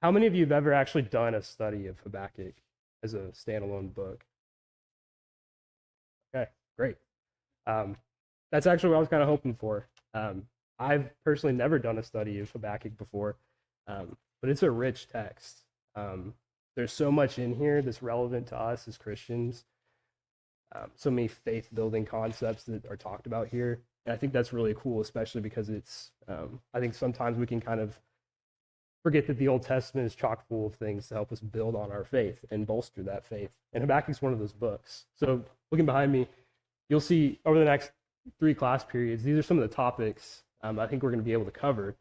How many of you have ever actually done a study of Habakkuk as a standalone book? Okay, great. Um, that's actually what I was kind of hoping for. I've personally never done a study of Habakkuk before, but it's a rich text. Um, there's so much in here that's relevant to us as Christians, so many faith building concepts that are talked about here. And I think that's really cool, especially because I think sometimes we can kind of forget that the Old Testament is chock full of things to help us build on our faith and bolster that faith. And Habakkuk's one of those books. So looking behind me, you'll see over the next 3 class periods, these are some of the topics I think we're going to be able to cover.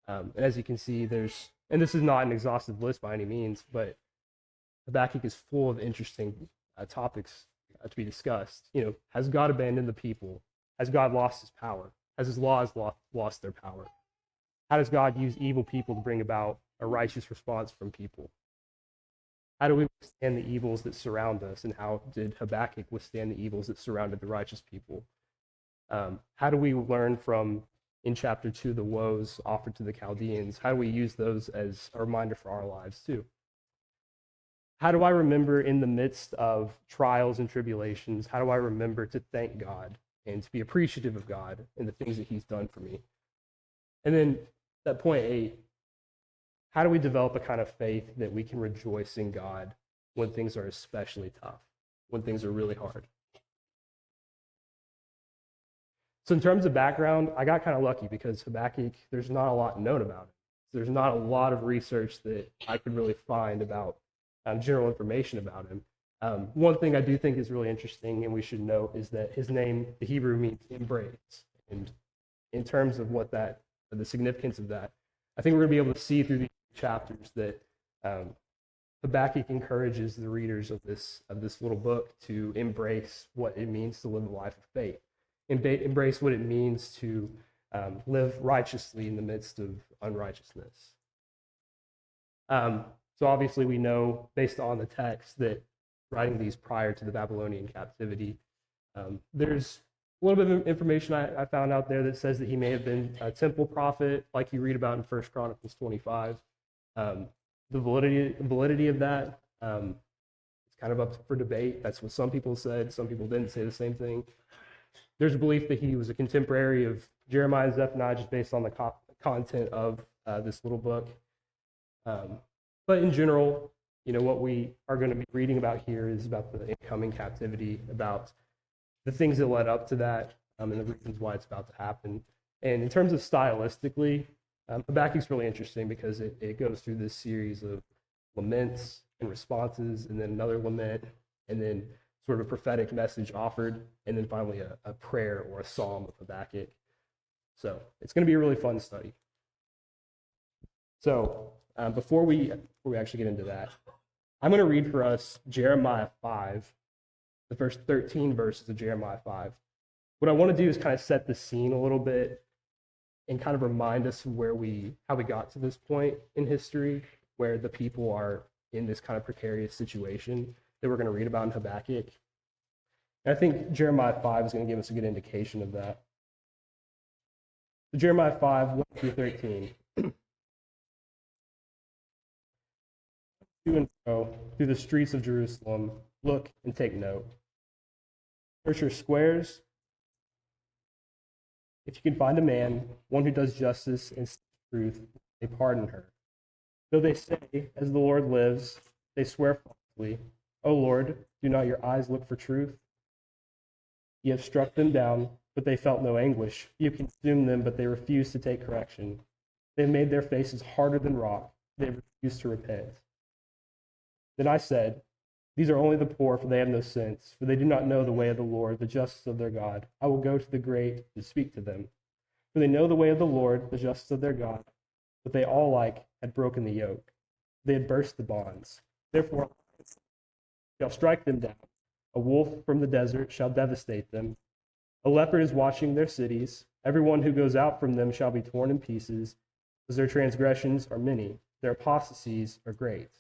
And as you can see, and this is not an exhaustive list by any means, but Habakkuk is full of interesting topics to be discussed. Has God abandoned the people? Has God lost his power? Has his laws lost their power? How does God use evil people to bring about a righteous response from people? How do we withstand the evils that surround us? And how did Habakkuk withstand the evils that surrounded the righteous people? How do we learn from, in chapter 2, the woes offered to the Chaldeans? How do we use those as a reminder for our lives too? How do I remember in the midst of trials and tribulations, how do I remember to thank God and to be appreciative of God and the things that he's done for me? And then at point 8, how do we develop a kind of faith that we can rejoice in God when things are especially tough, when things are really hard? So in terms of background, I got kind of lucky because Habakkuk, there's not a lot known about it. There's not a lot of research that I could really find about general information about him. One thing I do think is really interesting and we should note is that his name, the Hebrew, means embrace. And in terms of the significance of that, I think we're going to be able to see through these chapters that Habakkuk encourages the readers of this little book to embrace what it means to live a life of faith, embrace what it means to live righteously in the midst of unrighteousness. So obviously we know, based on the text, that writing these prior to the Babylonian captivity, there's a little bit of information I found out there that says that he may have been a temple prophet, like you read about in 1 Chronicles 25. The validity of that is kind of up for debate. That's what some people said. Some people didn't say the same thing. There's a belief that he was a contemporary of Jeremiah and Zephaniah, just based on the content of this little book. But in general, what we are going to be reading about here is about the incoming captivity, about the things that led up to that, and the reasons why it's about to happen. And in terms of stylistically, Habakkuk's really interesting because it goes through this series of laments and responses, and then another lament, and then sort of a prophetic message offered, and then finally a prayer or a psalm of Habakkuk. So it's going to be a really fun study. So before we actually get into that, I'm going to read for us Jeremiah 5, the first 13 verses of Jeremiah 5. What I want to do is kind of set the scene a little bit and kind of remind us of how we got to this point in history where the people are in this kind of precarious situation that we're going to read about in Habakkuk. And I think Jeremiah 5 is going to give us a good indication of that. So Jeremiah 5, 1 through 13. To and fro through the streets of Jerusalem, look and take note. Search your squares. If you can find a man, one who does justice and truth, they pardon her. Though they say, as the Lord lives, they swear falsely. O Lord, do not your eyes look for truth? You have struck them down, but they felt no anguish. You have consumed them, but they refused to take correction. They have made their faces harder than rock. They have refused to repent. Then I said, these are only the poor, for they have no sense, for they do not know the way of the Lord, the justice of their God. I will go to the great to speak to them. For they know the way of the Lord, the justice of their God, but they all alike had broken the yoke. They had burst the bonds. Therefore, I shall strike them down. A wolf from the desert shall devastate them. A leopard is watching their cities. Everyone who goes out from them shall be torn in pieces, because their transgressions are many, their apostasies are great.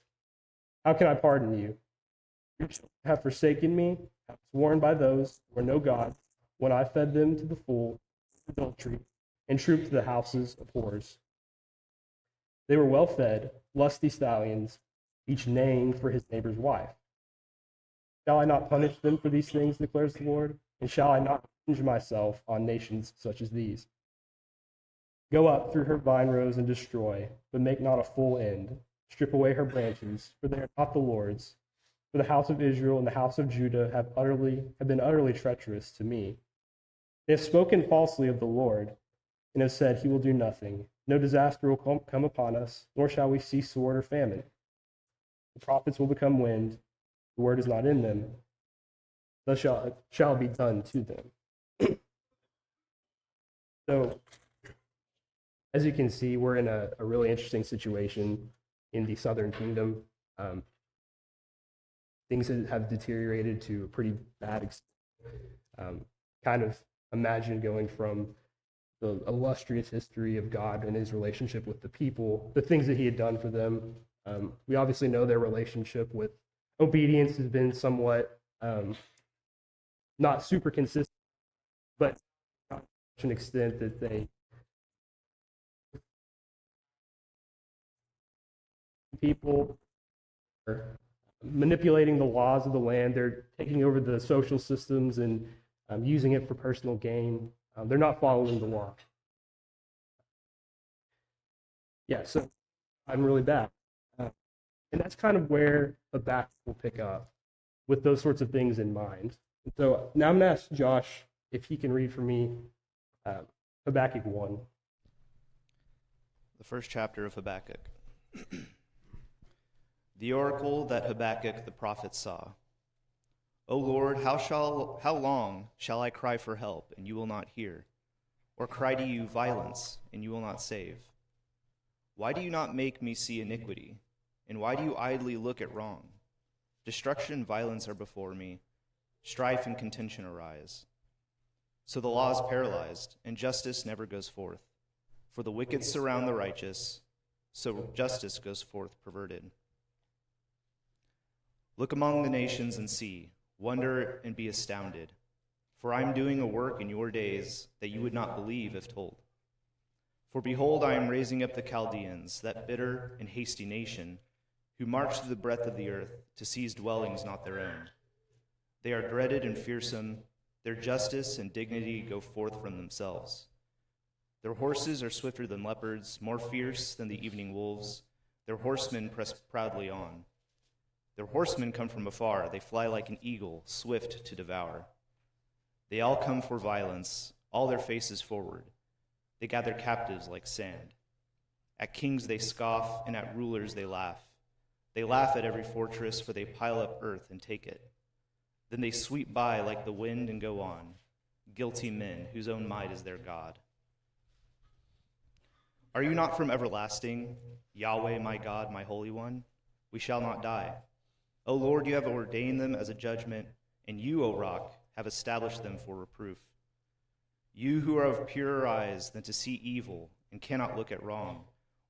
How can I pardon you? You have forsaken me, have sworn by those who are no God, when I fed them to the full, adultery, and trooped to the houses of whores. They were well fed, lusty stallions, each neighing for his neighbor's wife. Shall I not punish them for these things, declares the Lord? And shall I not avenge myself on nations such as these? Go up through her vine rows and destroy, but make not a full end. Strip away her branches, for they are not the Lord's. For the house of Israel and the house of Judah have been utterly treacherous to me. They have spoken falsely of the Lord, and have said, He will do nothing. No disaster will come upon us, nor shall we see sword or famine. The prophets will become wind, the word is not in them, thus shall be done to them. So, as you can see, we're in a really interesting situation in the southern kingdom. Things have deteriorated to a pretty bad extent. Kind of imagine going from the illustrious history of God and his relationship with the people, the things that he had done for them. We obviously know their relationship with obedience has been somewhat not super consistent, but to an extent that they people are manipulating the laws of the land. They're taking over the social systems and using it for personal gain. They're not following the law. Yeah, so I'm really bad. And that's kind of where Habakkuk will pick up with those sorts of things in mind. And so now I'm going to ask Josh if he can read for me Habakkuk 1. The first chapter of Habakkuk. The oracle that Habakkuk the prophet saw. O Lord, how long shall I cry for help, and you will not hear? Or cry to you violence, and you will not save? Why do you not make me see iniquity? And why do you idly look at wrong? Destruction and violence are before me. Strife and contention arise. So the law is paralyzed, and justice never goes forth. For the wicked surround the righteous, so justice goes forth perverted. Look among the nations and see, wonder and be astounded. For I am doing a work in your days that you would not believe if told. For behold, I am raising up the Chaldeans, that bitter and hasty nation, who march through the breadth of the earth to seize dwellings not their own. They are dreaded and fearsome. Their justice and dignity go forth from themselves. Their horses are swifter than leopards, more fierce than the evening wolves. Their horsemen press proudly on. Their horsemen come from afar. They fly like an eagle, swift to devour. They all come for violence, all their faces forward. They gather captives like sand. At kings they scoff, and at rulers they laugh. They laugh at every fortress, for they pile up earth and take it. Then they sweep by like the wind and go on, guilty men whose own might is their God. Are you not from everlasting, Yahweh, my God, my Holy One? We shall not die. O Lord, you have ordained them as a judgment, and you, O Rock, have established them for reproof. You who are of purer eyes than to see evil and cannot look at wrong,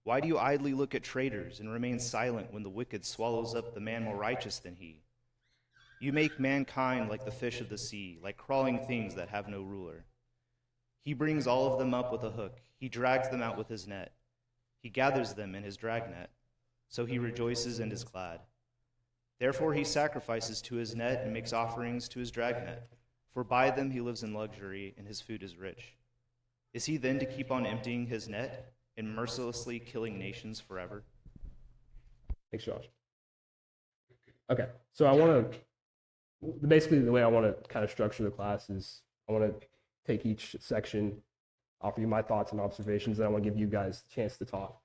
why do you idly look at traitors and remain silent when the wicked swallows up the man more righteous than he? You make mankind like the fish of the sea, like crawling things that have no ruler. He brings all of them up with a hook. He drags them out with his net. He gathers them in his dragnet. So he rejoices and is glad. Therefore he sacrifices to his net and makes offerings to his dragnet. For by them he lives in luxury, and his food is rich. Is he then to keep on emptying his net and mercilessly killing nations forever? Thanks, Josh. Okay, so basically the way I want to kind of structure the class is I want to take each section, offer you my thoughts and observations, and I want to give you guys a chance to talk.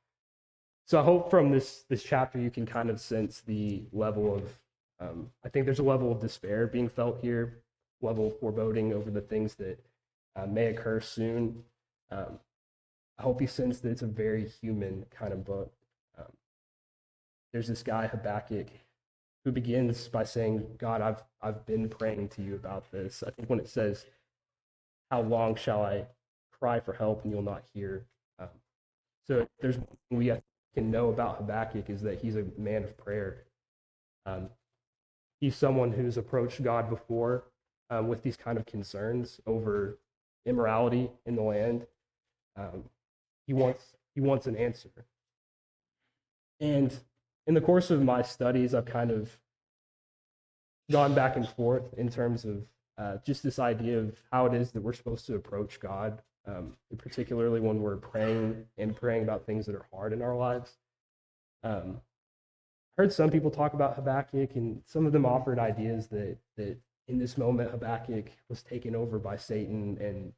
So I hope from this chapter you can kind of sense the level of, I think there's a level of despair being felt here, level of foreboding over the things that may occur soon. I hope you sense that it's a very human kind of book. There's this guy, Habakkuk, who begins by saying, God, I've been praying to you about this. I think when it says, how long shall I cry for help and you'll not hear? So there's one thing we can know about Habakkuk is that he's a man of prayer. He's someone who's approached God before with these kind of concerns over immorality in the land. He wants an answer. And in the course of my studies, I've kind of gone back and forth in terms of just this idea of how it is that we're supposed to approach God, particularly when we're praying and praying about things that are hard in our lives. I heard some people talk about Habakkuk, and some of them offered ideas that in this moment Habakkuk was taken over by Satan and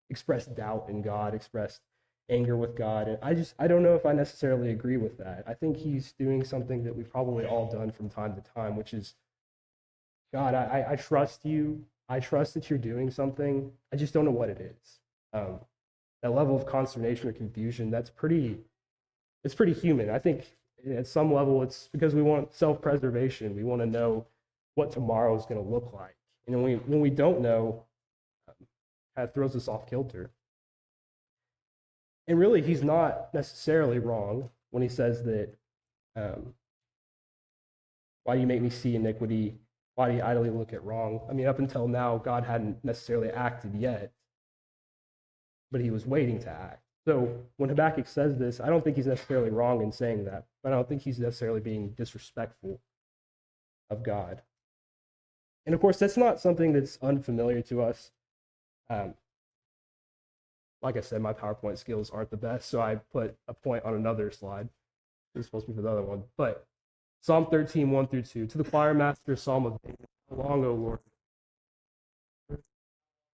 expressed doubt in God, expressed anger with God. And I don't know if I necessarily agree with that. I think he's doing something that we've probably all done from time to time, which is, God, I trust you. I trust that you're doing something. I just don't know what it is. That level of consternation or confusion, it's pretty human. I think at some level it's because we want self-preservation. We want to know what tomorrow is going to look like. And when we don't know, kind of throws us off kilter. And really, he's not necessarily wrong when he says that, why do you make me see iniquity? Why do you idly look at wrong? I mean, up until now, God hadn't necessarily acted yet, but he was waiting to act. So when Habakkuk says this, I don't think he's necessarily wrong in saying that, but I don't think he's necessarily being disrespectful of God. And of course, that's not something that's unfamiliar to us. Like I said, my PowerPoint skills aren't the best, so I put a point on another slide. It was supposed to be for the other one. But Psalm 13, 1 through 2. To the choir master, Psalm of David. How long, O Lord,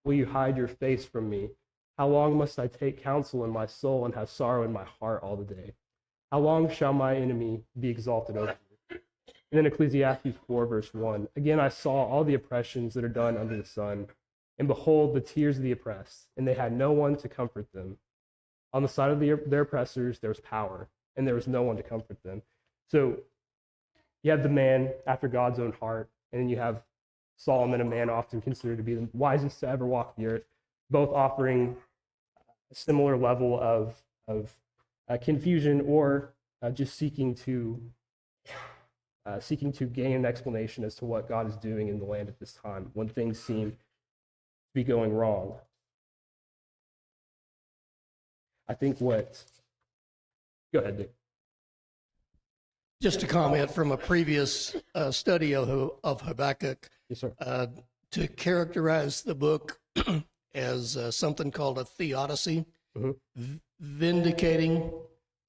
will you hide your face from me? How long must I take counsel in my soul and have sorrow in my heart all the day? How long shall my enemy be exalted over me? And then Ecclesiastes 4, verse 1. Again, I saw all the oppressions that are done under the sun, and behold, the tears of the oppressed, and they had no one to comfort them. On the side of their oppressors, there was power, and there was no one to comfort them. So you have the man after God's own heart, and then you have Solomon, a man often considered to be the wisest to ever walk the earth, both offering a similar level of confusion or just seeking to gain an explanation as to what God is doing in the land at this time when things seem to be going wrong. I think go ahead, Dick. Just a comment from a previous study of Habakkuk. Yes, sir. To characterize the book as something called a theodicy, vindicating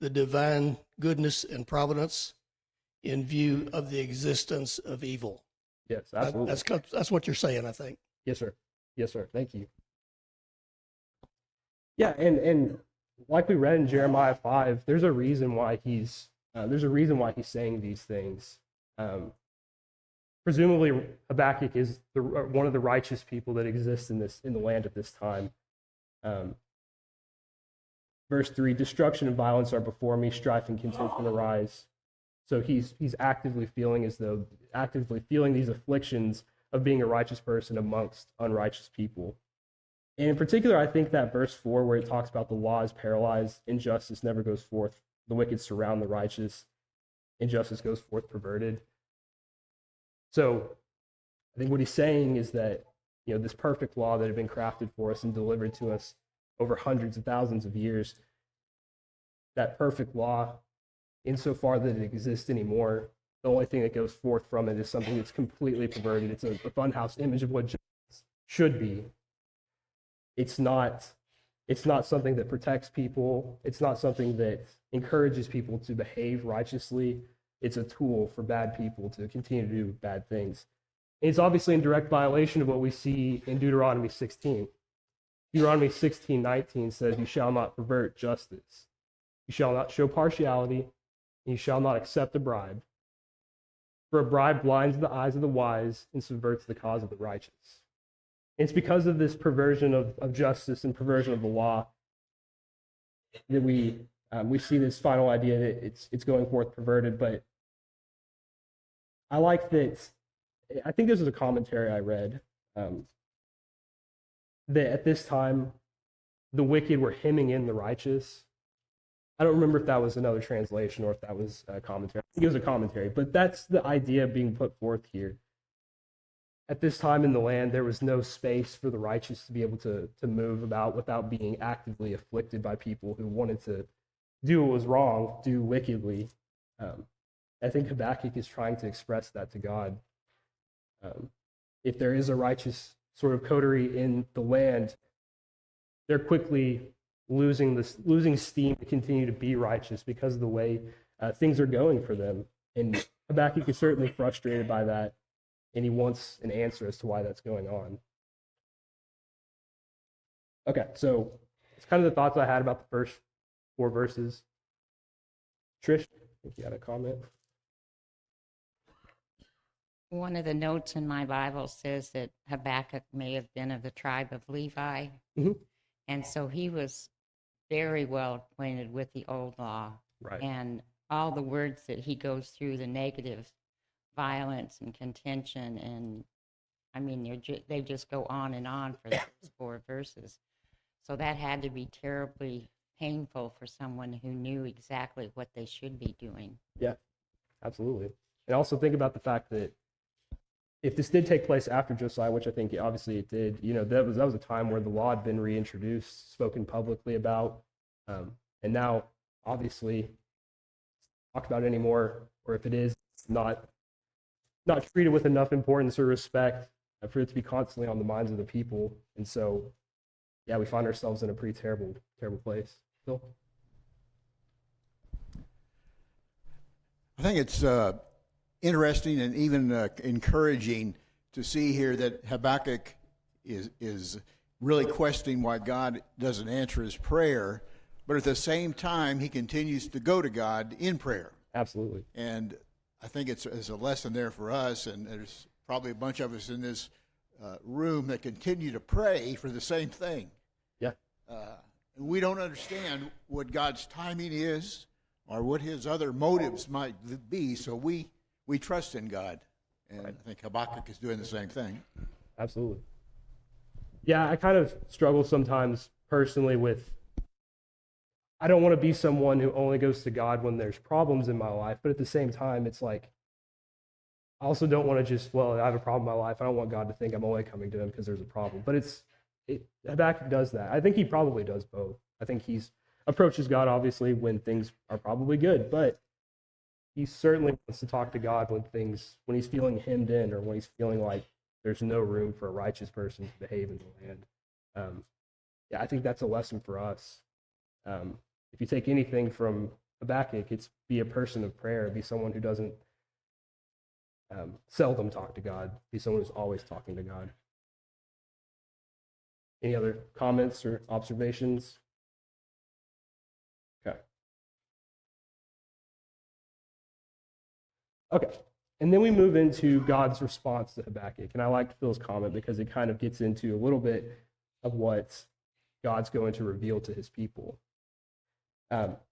the divine goodness and providence in view of the existence of evil. Yes, absolutely. That's what you're saying, I think. Yes, sir. Yes, sir. Thank you. Yeah, and like we read in Jeremiah 5, there's a reason why he's saying these things. Presumably, Habakkuk is one of the righteous people that exist in the land at this time. Verse 3: destruction and violence are before me; strife and contention arise. So he's actively feeling these afflictions of being a righteous person amongst unrighteous people. And in particular, I think that verse 4, where it talks about the law is paralyzed, injustice never goes forth, the wicked surround the righteous, injustice goes forth perverted. So I think what he's saying is that, this perfect law that had been crafted for us and delivered to us over hundreds of thousands of years, that perfect law, insofar that it exists anymore, the only thing that goes forth from it is something that's completely perverted. It's a funhouse image of what justice should be. It's not something that protects people. It's not something that encourages people to behave righteously. It's a tool for bad people to continue to do bad things. And it's obviously in direct violation of what we see in Deuteronomy 16. Deuteronomy 16:19 says, "You shall not pervert justice. You shall not show partiality, and you shall not accept a bribe. For a bribe blinds the eyes of the wise and subverts the cause of the righteous." And it's because of this perversion of justice and perversion of the law that we see this final idea that it's going forth perverted. But I like that. I think this is a commentary I read, that at this time the wicked were hemming in the righteous. I don't remember if that was another translation or if that was a commentary. I think it was a commentary, but that's the idea being put forth here. At this time in the land, there was no space for the righteous to be able to move about without being actively afflicted by people who wanted to do what was wrong, do wickedly. I think Habakkuk is trying to express that to God. If there is a righteous sort of coterie in the land, they're quickly losing steam to continue to be righteous because of the way things are going for them. And Habakkuk is certainly frustrated by that, and he wants an answer as to why that's going on. Okay, so it's kind of the thoughts I had about the first 4 verses. Trish, I think you had a comment. One of the notes in my Bible says that Habakkuk may have been of the tribe of Levi. Mhm. And so he was very well acquainted with the old law. Right. And all the words that he goes through, the negative violence and contention, and I mean, they just go on and on for the first 4 verses. So that had to be terribly painful for someone who knew exactly what they should be doing. Yeah, absolutely. And also think about the fact that if this did take place after Josiah, which I think obviously it did, that was a time where the law had been reintroduced, spoken publicly about, and now obviously talked about anymore, or if it is not treated with enough importance or respect for it to be constantly on the minds of the people. And so, yeah, we find ourselves in a pretty terrible place. Phil? I think it's interesting and even encouraging to see here that Habakkuk is really questioning why God doesn't answer his prayer, but at the same time, he continues to go to God in prayer. Absolutely. And I think it's a lesson there for us, and there's probably a bunch of us in this room that continue to pray for the same thing. Yeah. We don't understand what God's timing is or what his other motives might be, so we trust in God. And Right. I think Habakkuk is doing the same thing. Absolutely. Yeah, I kind of struggle sometimes personally with, I don't want to be someone who only goes to God when there's problems in my life, but at the same time, it's like, I also don't want to just, I have a problem in my life. I don't want God to think I'm only coming to him because there's a problem. But Habakkuk does that. I think he probably does both. I think he's approaches God, obviously, when things are probably good, but he certainly wants to talk to God when he's feeling hemmed in or when he's feeling like there's no room for a righteous person to behave in the land. Yeah, I think that's a lesson for us. If you take anything from Habakkuk, it's be a person of prayer, be someone who doesn't seldom talk to God, be someone who's always talking to God. Any other comments or observations? Okay. And then we move into God's response to Habakkuk. And I liked Phil's comment because it kind of gets into a little bit of what God's going to reveal to his people.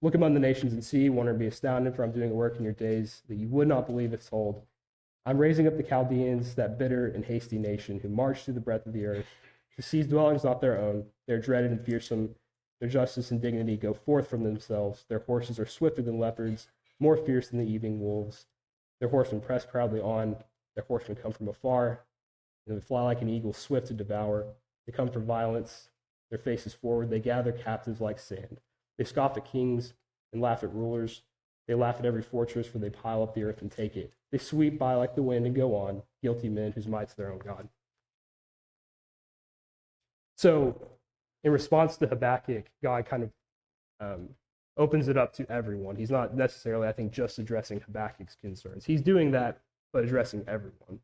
Look among the nations and see, wonder and be astounded, for I'm doing a work in your days that you would not believe if told. I'm raising up the Chaldeans, that bitter and hasty nation, who march through the breadth of the earth, to seize dwellings not their own. They're dreaded and fearsome. Their justice and dignity go forth from themselves. Their horses are swifter than leopards, more fierce than the evening wolves. Their horsemen press proudly on. Their horsemen come from afar. And they fly like an eagle, swift to devour. They come for violence. Their faces forward. They gather captives like sand. They scoff at kings and laugh at rulers. They laugh at every fortress, for they pile up the earth and take it. They sweep by like the wind and go on, guilty men whose might's their own God. So, in response to Habakkuk, God kind of opens it up to everyone. He's not necessarily, I think, just addressing Habakkuk's concerns. He's doing that, but addressing everyone.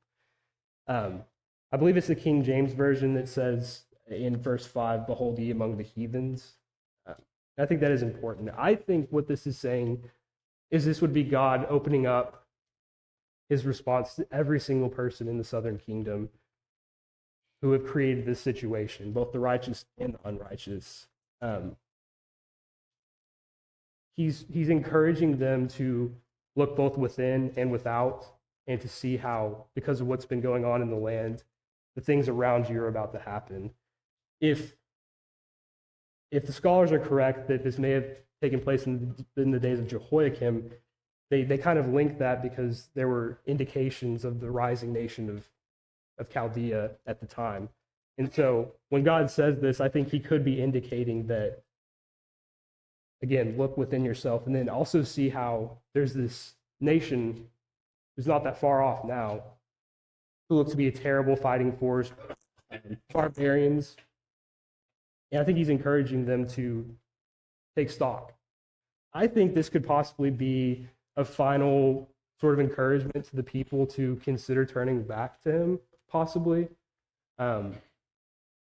I believe it's the King James Version that says in verse 5, behold ye among the heathens. I think that is important. I think what this is saying is this would be God opening up his response to every single person in the southern kingdom who have created this situation, both the righteous and the unrighteous. He's encouraging them to look both within and without, and to see how, because of what's been going on in the land, the things around you are about to happen. If the scholars are correct that this may have taken place in the days of Jehoiakim, they kind of link that because there were indications of the rising nation of Chaldea at the time. And so when God says this, I think he could be indicating that again, look within yourself, and then also see how there's this nation who's not that far off now, who look to be a terrible fighting force, barbarians. And I think he's encouraging them to take stock. I think this could possibly be a final sort of encouragement to the people to consider turning back to him, possibly.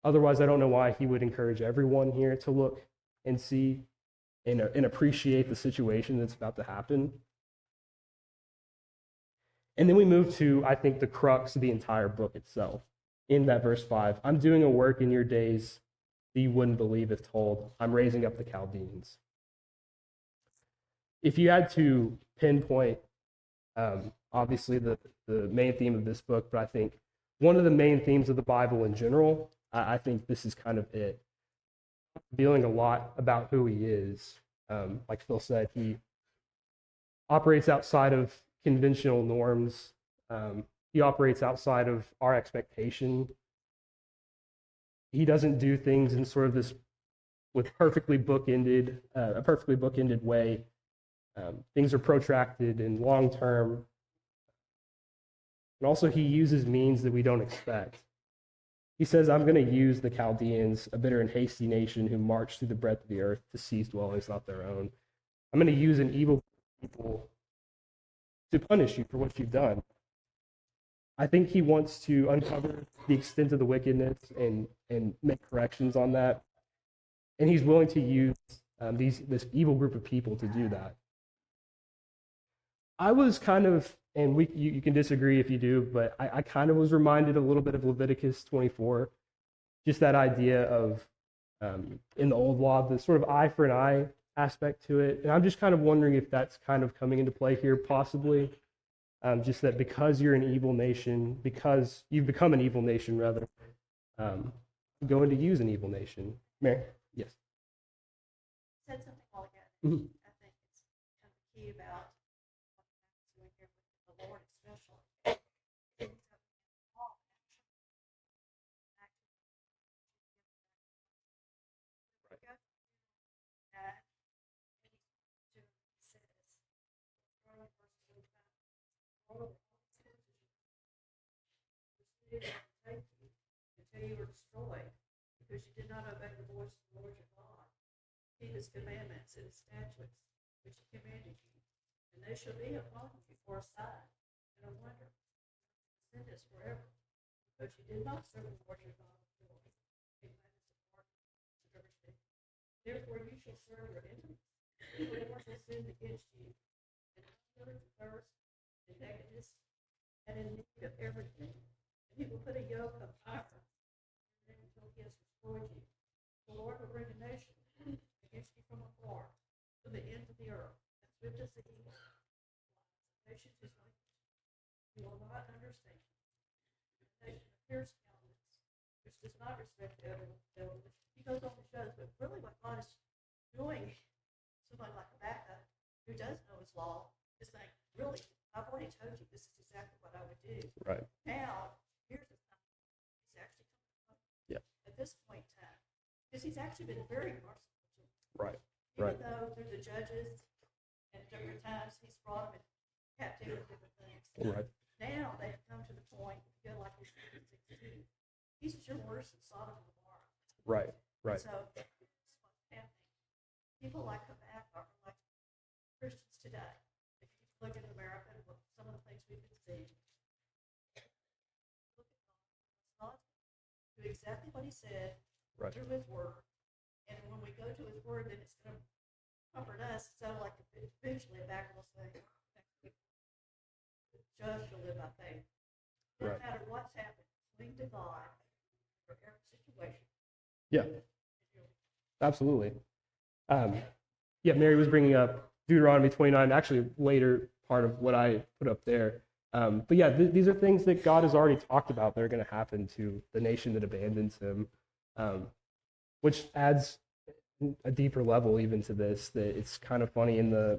Otherwise, I don't know why he would encourage everyone here to look and see and appreciate the situation that's about to happen. And then we move to, I think, the crux of the entire book itself. In that verse 5, I'm doing a work in your days that you wouldn't believe if told. I'm raising up the Chaldeans. If you had to pinpoint, obviously, the main theme of this book, but I think one of the main themes of the Bible in general, I think this is kind of it. Revealing a lot about who he is. Like Phil said, he operates outside of conventional norms. He operates outside of our expectation. He doesn't do things in sort of this with a perfectly bookended way. Things are protracted and long term. And also, he uses means that we don't expect. He says, I'm going to use the Chaldeans, a bitter and hasty nation who march through the breadth of the earth to seize dwellings not their own. I'm going to use an evil people to punish you for what you've done. I think he wants to uncover the extent of the wickedness and make corrections on that. And he's willing to use this evil group of people to do that. I was kind of, and you can disagree if you do, but I kind of was reminded a little bit of Leviticus 24, just that idea of, in the old law, the sort of eye for an eye aspect to it. And I'm just kind of wondering if that's kind of coming into play here, possibly. Just that because you're an evil nation, because you've become an evil nation, rather, going to use an evil nation. Mary? Yes. Said something while ago. Mhm. I think it's kind of key about what happens when you're with the Lord, especially. Things have been wrong, actually. Right. And he says, verse 25, "Moreover, take you until you were destroyed, because you did not obey the voice of the Lord your God. Keep his commandments and his statutes, which he commanded you, and they shall be upon you for a sign and a wonder, and this forever, because you did not serve the Lord your God before, therefore you shall serve your enemies, whoever has sinned against you, and hunger, and thirst, and nakedness, and in need of everything, and he will put a yoke of iron until he has destroyed you. The Lord will bring a nation against you from afar, to the end of the earth, and swift as the eagle. Nations is like it. You will not understand. A nation of fierce countenance, which does not respect the elderly. He goes on to show us, but really what God is doing, somebody like Habakkuk, who does know his law, is saying, really, I've already told you this is exactly what I would do. Right. Now, here's the time. He's actually coming at this point in time, because he's actually been very merciful to them. Right. Even though through the judges and different times he's brought them in captivity and different things. Right. Now they've come to the point, feel like he's 16. He's your worse than Sodom and Gomorrah. Right. Right. So that's what's happening. People like Habakkuk are like Christians today. If you look at America and look at some of the things we've been seeing, look at God. Do exactly what he said through his word. And when we go to his word, then it's going to comfort us. So, like eventually, Habakkuk will say, "The just shall live by faith." No matter what's happened, cling to God for every situation. Yeah. Absolutely. Yeah, Mary was bringing up Deuteronomy 29, actually later part of what I put up there. But yeah, these are things that God has already talked about that are going to happen to the nation that abandons him, which adds a deeper level even to this, that it's kind of funny I'm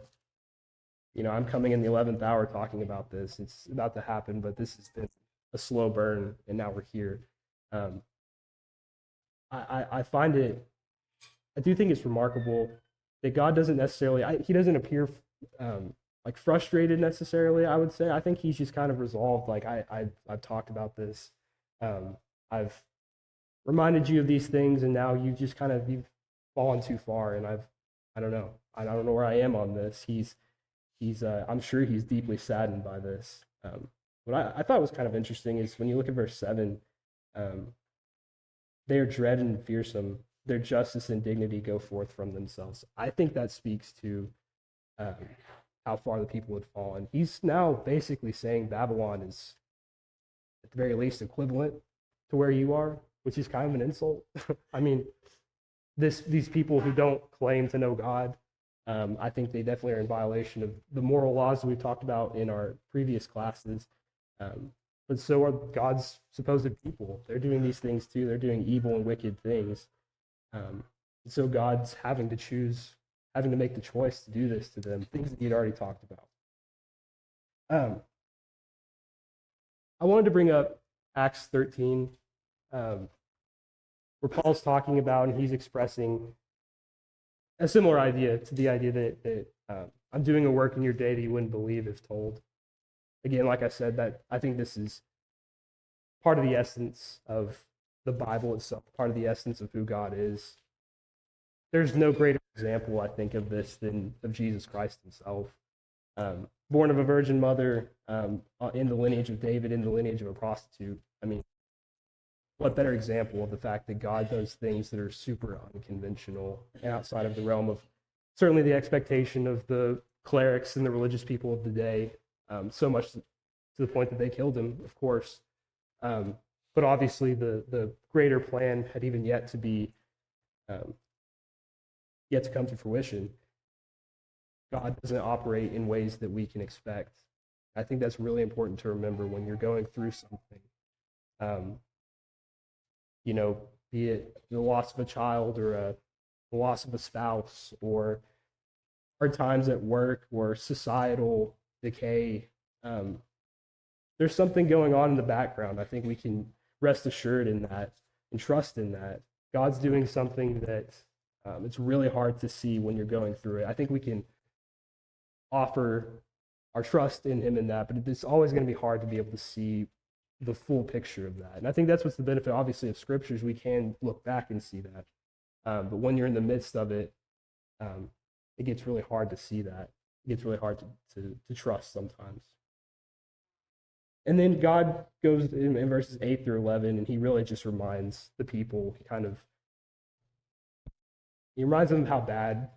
coming in the 11th hour talking about this. It's about to happen, but this has been a slow burn, and now we're here. I do think it's remarkable that God doesn't necessarily, he doesn't appear like frustrated necessarily, I would say. I think he's just kind of resolved. Like I've talked about this. I've reminded you of these things, and now you've fallen too far, and I don't know. I don't know where I am on this. I'm sure he's deeply saddened by this. What I thought was kind of interesting is when you look at verse 7, they are dread and fearsome. Their justice and dignity go forth from themselves. I think that speaks to how far the people had fallen. He's now basically saying Babylon is, at the very least, equivalent to where you are, which is kind of an insult. I mean, these people who don't claim to know God, I think they definitely are in violation of the moral laws that we've talked about in our previous classes. But so are God's supposed people. They're doing these things too. They're doing evil and wicked things. So God's having to make the choice to do this to them, things that he'd already talked about. I wanted to bring up Acts 13, where Paul's talking about, and he's expressing a similar idea to the idea that I'm doing a work in your day that you wouldn't believe if told. Again, like I said, that I think this is part of the essence of the Bible itself, part of the essence of who God is. There's no greater example, I think, of this than of Jesus Christ himself. Born of a virgin mother, in the lineage of David, in the lineage of a prostitute. I mean, what better example of the fact that God does things that are super unconventional and outside of the realm of certainly the expectation of the clerics and the religious people of the day, so much to the point that they killed him, of course. But obviously the greater plan had even yet to come to fruition. God doesn't operate in ways that we can expect. I think that's really important to remember when you're going through something. Be it the loss of a child or the loss of a spouse or hard times at work or societal decay. There's something going on in the background. I think we can rest assured in that and trust in that. God's doing something that it's really hard to see when you're going through it. I think we can offer our trust in him in that, but it's always going to be hard to be able to see the full picture of that. And I think that's what's the benefit, obviously, of scriptures. We can look back and see that. But when you're in the midst of it, it gets really hard to see that. It gets really hard to trust sometimes. And then God goes in verses 8 through 11, and he really just reminds the people, he reminds them how bad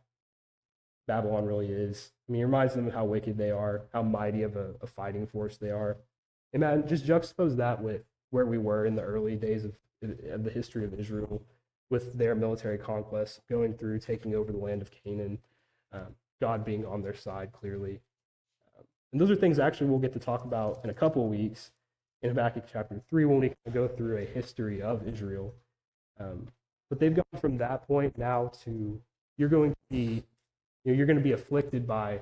Babylon really is. I mean, he reminds them of how wicked they are, how mighty of a fighting force they are. And man, just juxtapose that with where we were in the early days of the history of Israel with their military conquest, going through, taking over the land of Canaan, God being on their side clearly. And those are things actually we'll get to talk about in a couple of weeks in Habakkuk chapter 3 when we go through a history of Israel. But they've gone from that point now to you're going to be afflicted by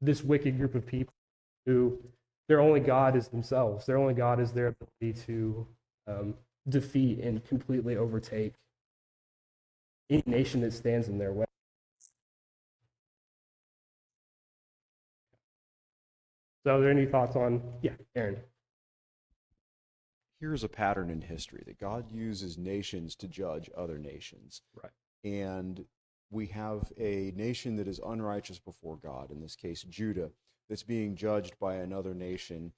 this wicked group of people who their only God is themselves. Their only God is their ability to defeat and completely overtake any nation that stands in their way. So are there any thoughts on, Aaron? Here's a pattern in history that God uses nations to judge other nations. Right. And we have a nation that is unrighteous before God, in this case, Judah, that's being judged by another nation.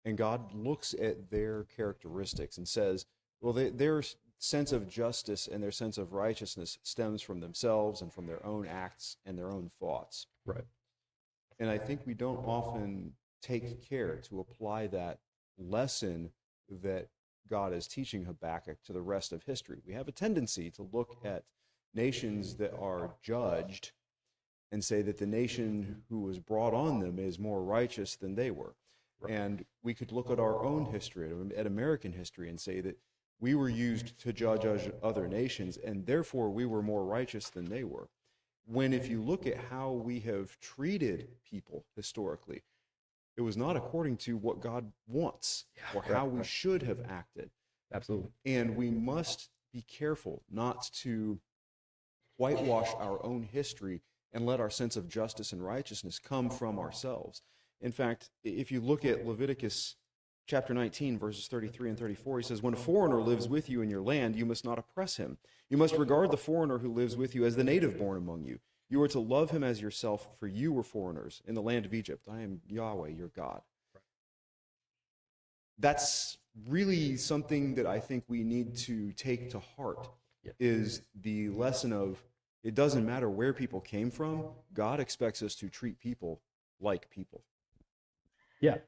And God looks at their characteristics and says, well, their sense of justice and their sense of righteousness stems from themselves and from their own acts and their own thoughts. Right. And I think we don't often take care to apply that lesson that God is teaching Habakkuk to the rest of history. We have a tendency to look at nations that are judged and say that the nation who was brought on them is more righteous than they were. Right. And we could look at our own history, at American history, and say that we were used to judge other nations, and therefore we were more righteous than they were. When if you look at how we have treated people historically, it was not according to what God wants or how we should have acted. Absolutely. And we must be careful not to whitewash our own history and let our sense of justice and righteousness come from ourselves. In fact, if you look at Leviticus chapter 19, verses 33 and 34, he says, "When a foreigner lives with you in your land, you must not oppress him. You must regard the foreigner who lives with you as the native born among you. You are to love him as yourself, for you were foreigners in the land of Egypt. I am Yahweh, your God." That's really something that I think we need to take to heart, is the lesson of it doesn't matter where people came from. God expects us to treat people like people. Yeah.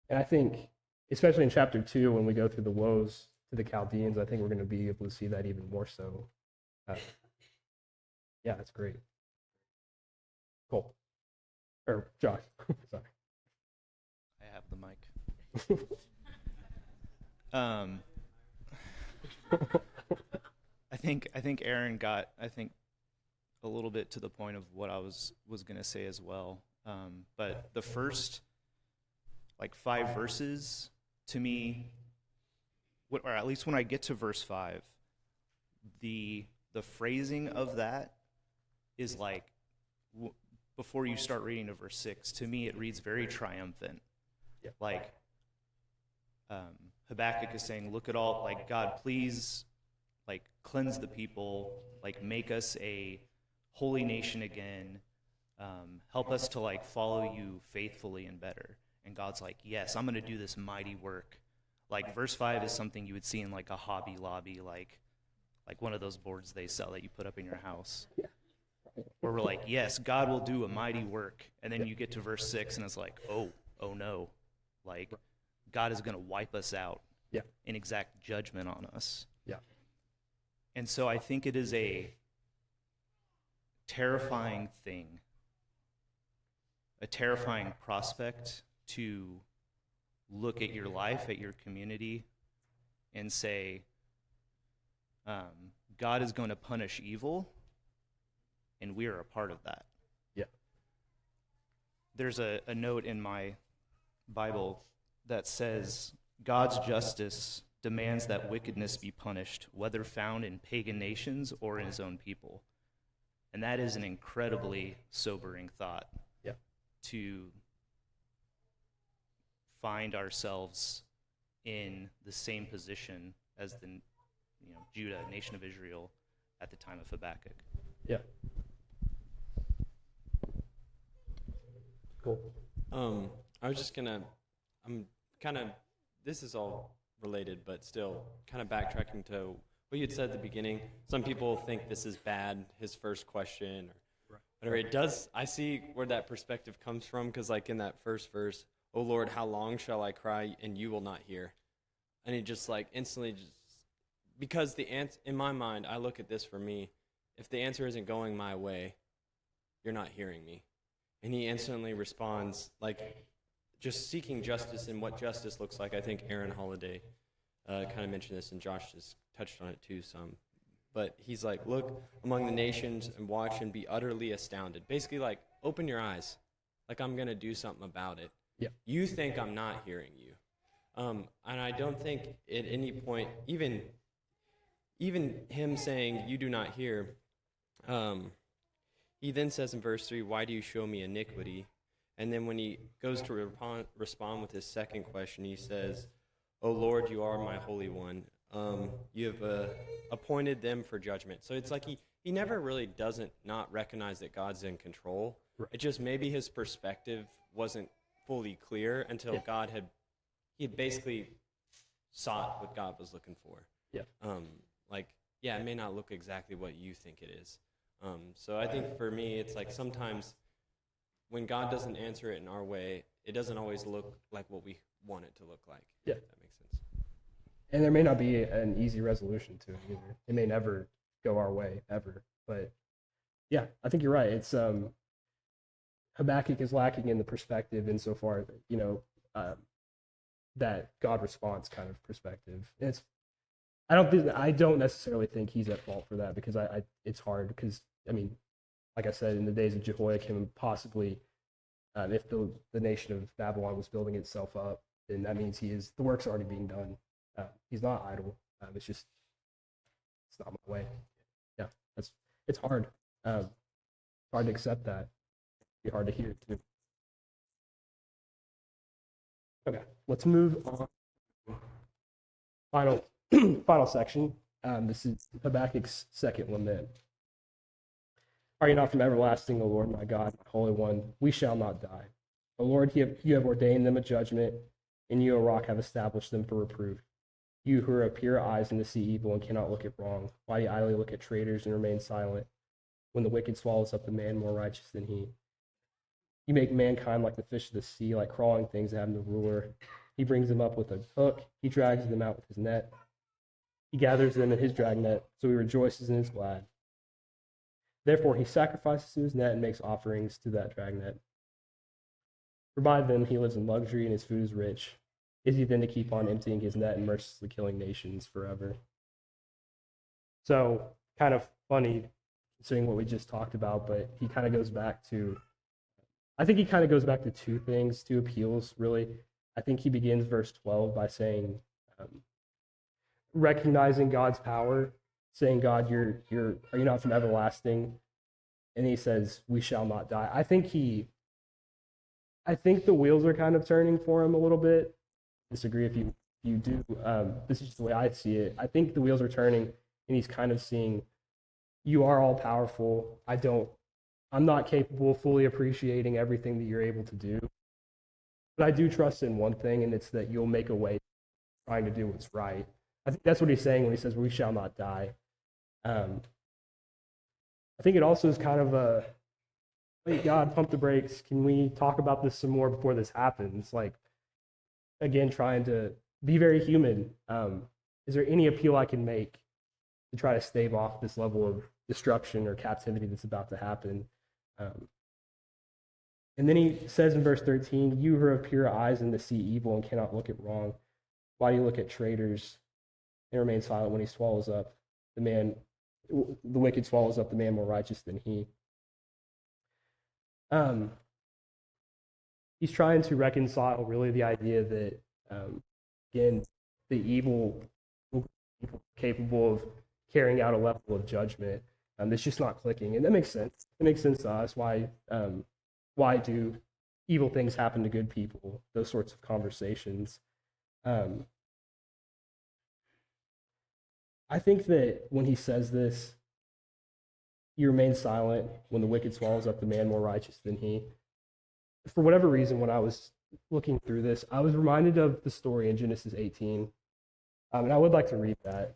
And I think, especially in chapter 2, when we go through the woes to the Chaldeans, I think we're going to be able to see that even more so. Yeah, that's great. Cool. Or Josh. Sorry. I have the mic. I think Aaron got a little bit to the point of what I was going to say as well. But the first 5 verses to me, or at least when I get to verse 5, the phrasing of that is before you start reading to verse 6, to me it reads very triumphant. Habakkuk is saying, look at all, God, please, cleanse the people, make us a holy nation again, help us to, follow you faithfully and better. And God's like, yes, I'm going to do this mighty work. Verse 5 is something you would see in, a Hobby Lobby, like one of those boards they sell that you put up in your house. Where we're like, yes, God will do a mighty work. And then you get to verse 6, and it's like, oh no. God is going to wipe us out and exact judgment on us. Yeah. And so I think it is a terrifying thing, a terrifying prospect to look at your life, at your community, and say, God is going to punish evil, and we are a part of that. Yeah. There's a note in my Bible that says, God's justice demands that wickedness be punished, whether found in pagan nations or in his own people. And that is an incredibly sobering thought. Yeah. To find ourselves in the same position as the Judah, nation of Israel, at the time of Habakkuk. Yeah. Cool. I was just gonna, this is all related, but still kind of backtracking to what you had said at the beginning. Some people think this is bad, his first question, or whatever. It does, I see where that perspective comes from, because in that first verse, "O Lord, how long shall I cry, and you will not hear?" And he just instantly because the answer, in my mind, I look at this for me, if the answer isn't going my way, you're not hearing me. And he instantly responds, just seeking justice and what justice looks like. I think Aaron Holiday kind of mentioned this, and Josh just touched on it too some. But he's like, look among the nations and watch and be utterly astounded. Basically, open your eyes. I'm going to do something about it. Yeah. You think I'm not hearing you. And I don't think at any point, even him saying, you do not hear, he then says in verse 3, why do you show me iniquity? And then when he goes to respond with his second question, he says, O Lord, you are my Holy One. You have appointed them for judgment. So it's he never really doesn't not recognize that God's in control. Right. It just maybe his perspective wasn't fully clear until he had basically sought what God was looking for. Yeah. It may not look exactly what you think it is. So I think for me, it's sometimes when God doesn't answer it in our way, it doesn't always look like what we want it to look like. Yeah. If that makes sense. And there may not be an easy resolution to it either. It may never go our way, ever. But yeah, I think you're right. It's Habakkuk is lacking in the perspective insofar, that God response kind of perspective. And I don't necessarily think he's at fault for that, because it's hard, because like I said, in the days of Jehoiakim, possibly if the nation of Babylon was building itself up, then that means the work's already being done. He's not idle. It's not my way. Yeah, it's hard. Hard to accept that. It'd be hard to hear too. Okay, let's move on. Final, final section. This is Habakkuk's second lament. Are you not from everlasting, O Lord, my God, my Holy One? We shall not die. O Lord, you have ordained them a judgment, and you, O rock, have established them for reproof. You who are pure eyes and to see evil and cannot look at wrong, why do you idly look at traitors and remain silent when the wicked swallows up the man more righteous than he? You make mankind like the fish of the sea, like crawling things that have no ruler. He brings them up with a hook. He drags them out with his net. He gathers them in his dragnet, so he rejoices and is glad. Therefore he sacrifices to his net and makes offerings to that dragnet. For by them he lives in luxury and his food is rich. Is he then to keep on emptying his net and mercilessly killing nations forever? So, kind of funny considering what we just talked about, but he kind of goes back to, I think he kind of goes back to two things, two appeals, really. I think he begins verse 12 by saying, recognizing God's power, saying, God, are you not from everlasting? And he says, we shall not die. I think the wheels are kind of turning for him a little bit. Disagree if you do. This is just the way I see it. I think the wheels are turning, and he's kind of seeing, you are all powerful. I'm not capable of fully appreciating everything that you're able to do. But I do trust in one thing, and it's that you'll make a way trying to do what's right. I think that's what he's saying when he says, we shall not die. I think it also is kind of a, wait, God, pump the brakes. Can we talk about this some more before this happens? Like, again, trying to be very human. Is there any appeal I can make to try to stave off this level of destruction or captivity that's about to happen? And then he says in verse 13, you who have pure eyes and to see evil and cannot look at wrong, why do you look at traitors and remain silent when he swallows up the wicked swallows up the man more righteous than he? He's trying to reconcile really the idea that, again, the evil people capable of carrying out a level of judgment that's just not clicking. And that makes sense. It makes sense to us. Why do evil things happen to good people? Those sorts of conversations. I think that when he says this, he remains silent when the wicked swallows up the man more righteous than he. For whatever reason, when I was looking through this, I was reminded of the story in Genesis 18. And I would like to read that.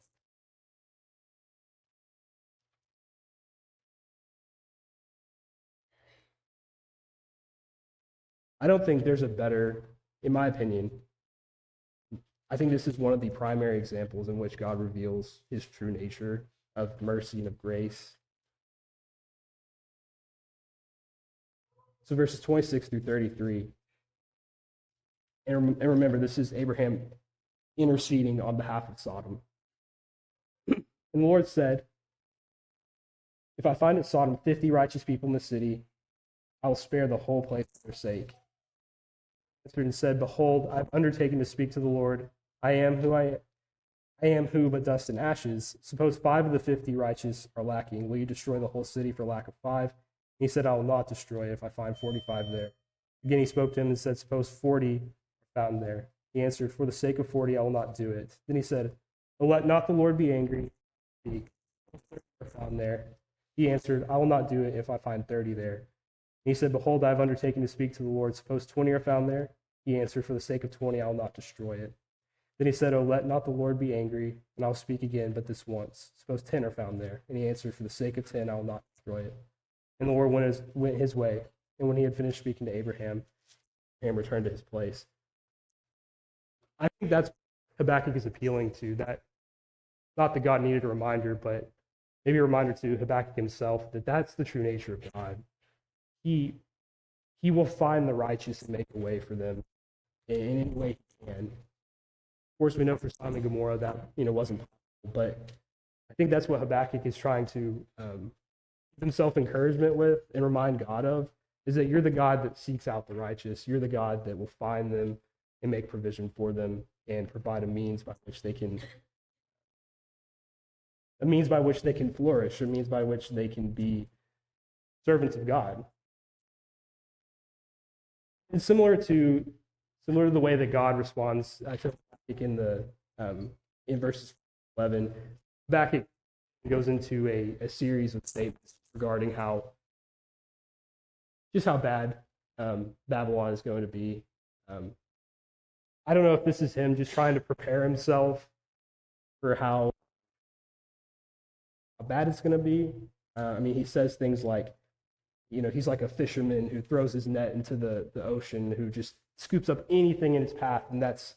I don't think there's a better, in my opinion, I think this is one of the primary examples in which God reveals his true nature of mercy and of grace. So verses 26 through 33. And remember, this is Abraham interceding on behalf of Sodom. And the Lord said, if I find in Sodom 50 righteous people in the city, I will spare the whole place for their sake. Answered and said, behold, I have undertaken to speak to the Lord. I am who but dust and ashes. Suppose 5 of the 50 righteous are lacking. Will you destroy the whole city for lack of 5? And he said, I will not destroy it if I find 45 there. Again he spoke to him and said, suppose 40 are found there. He answered, for the sake of 40 I will not do it. Then he said, oh, let not the Lord be angry. 30 are found there. He answered, I will not do it if I find 30 there. And he said, behold, I have undertaken to speak to the Lord. Suppose 20 are found there. He answered, for the sake of 20 I will not destroy it. Then he said, oh, let not the Lord be angry, and I will speak again, but this once. Suppose 10 are found there. And he answered, for the sake of 10 I will not destroy it. And the Lord went his way. And when he had finished speaking to Abraham returned to his place. I think that's Habakkuk is appealing to, that not that God needed a reminder, but maybe a reminder to Habakkuk himself that that's the true nature of God. He will find the righteous and make a way for them in any way he can. Of course, we know for Sodom and Gomorrah that wasn't possible, but I think that's what Habakkuk is trying to give himself encouragement with and remind God of, is that you're the God that seeks out the righteous. You're the God that will find them and make provision for them and provide a means by which they can a means by which they can flourish, a means by which they can be servants of God. And similar to the way that God responds to Habakkuk in verses 11, Habakkuk goes into a series of statements regarding how bad Babylon is going to be. I don't know if this is him just trying to prepare himself for how bad it's going to be. I mean, he says things like, he's like a fisherman who throws his net into the ocean, who just scoops up anything in his path, and that's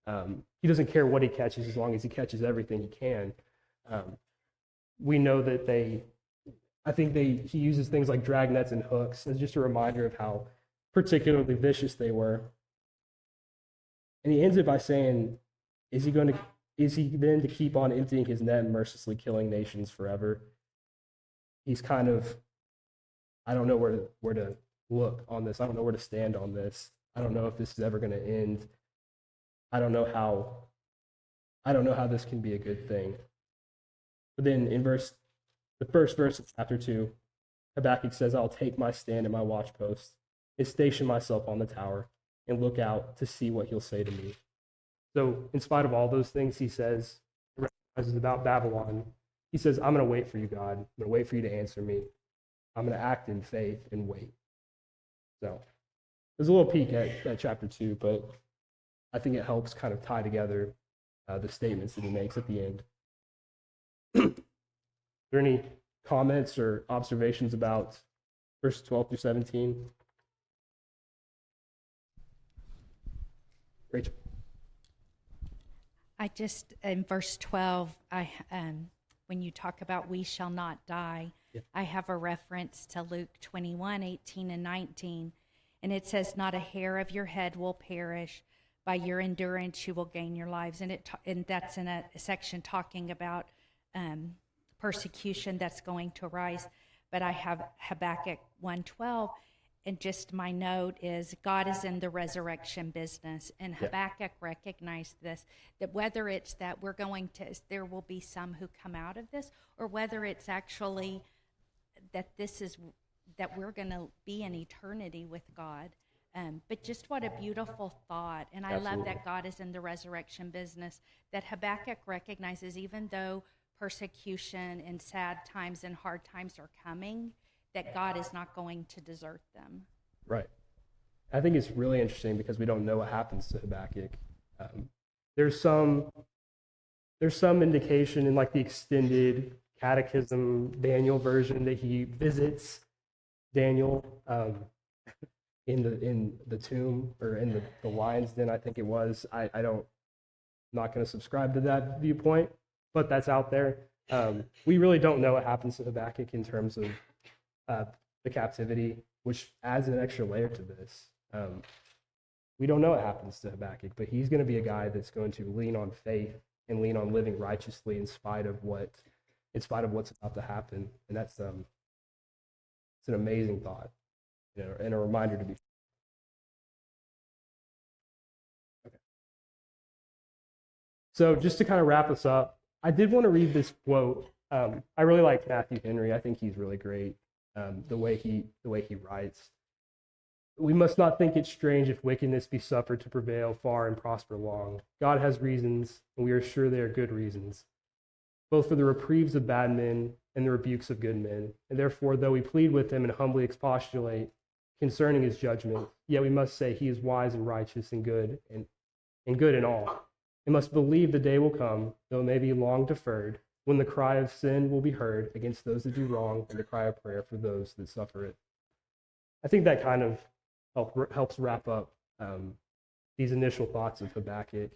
he doesn't care what he catches as long as he catches everything he can. We know that he uses things like drag nets and hooks as just a reminder of how particularly vicious they were. And he ends it by saying, is he then to keep on emptying his net and mercilessly killing nations forever? He's kind of, I don't know where to look on this. I don't know where to stand on this. I don't know if this is ever going to end. I don't know how this can be a good thing. But then in the first verse of chapter 2, Habakkuk says, I'll take my stand at my watchpost and station myself on the tower and look out to see what he'll say to me. So in spite of all those things he says, about Babylon, he says, I'm going to wait for you, God. I'm going to wait for you to answer me. I'm going to act in faith and wait. So there's a little peek at chapter 2, but I think it helps kind of tie together the statements that he makes at the end. Are there any comments or observations about verses 12 through 17? Rachel. I just, in verse 12, when you talk about we shall not die, Yeah. I have a reference to Luke 21:18 and 19. And it says, not a hair of your head will perish. By your endurance, you will gain your lives. And that's in a section talking about persecution that's going to arise. But I have Habakkuk 1:12. And just my note is God is in the resurrection business. And Habakkuk recognized this, that whether it's that there will be some who come out of this, or whether it's actually that that we're going to be in eternity with God. But just what a beautiful thought. And I love that God is in the resurrection business, that Habakkuk recognizes even though persecution and sad times and hard times are coming, that God is not going to desert them. Right. I think it's really interesting because we don't know what happens to Habakkuk. There's some indication in like the extended catechism Daniel version that he visits Daniel in the tomb or in the lion's den, I think it was. I'm not going to subscribe to that viewpoint, but that's out there. We really don't know what happens to Habakkuk in terms of the captivity, which adds an extra layer to this. We don't know what happens to Habakkuk, but he's going to be a guy that's going to lean on faith and lean on living righteously in spite of what's about to happen. And that's it's an amazing thought, and a reminder to be. Okay. So just to kind of wrap us up, I did want to read this quote. I really like Matthew Henry. I think he's really great. The way he writes. We must not think it strange if wickedness be suffered to prevail far and prosper long. God has reasons, and we are sure they are good reasons, both for the reprieves of bad men and the rebukes of good men. And therefore, though we plead with him and humbly expostulate concerning his judgment, yet we must say he is wise and righteous and good in all. We must believe the day will come, though it may be long deferred, when the cry of sin will be heard against those that do wrong, and the cry of prayer for those that suffer it. I think that kind of helps wrap up these initial thoughts of Habakkuk.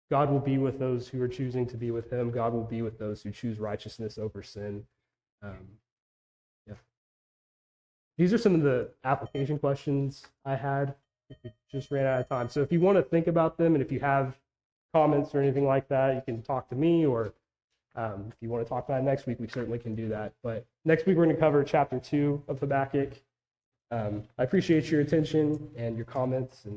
God will be with those who are choosing to be with him. God will be with those who choose righteousness over sin. These are some of the application questions I had. We just ran out of time. So if you want to think about them, and if you have comments or anything like that, you can talk to me, or if you want to talk about it next week, we certainly can do that. But next week, we're going to cover chapter 2 of Habakkuk. I appreciate your attention and your comments. And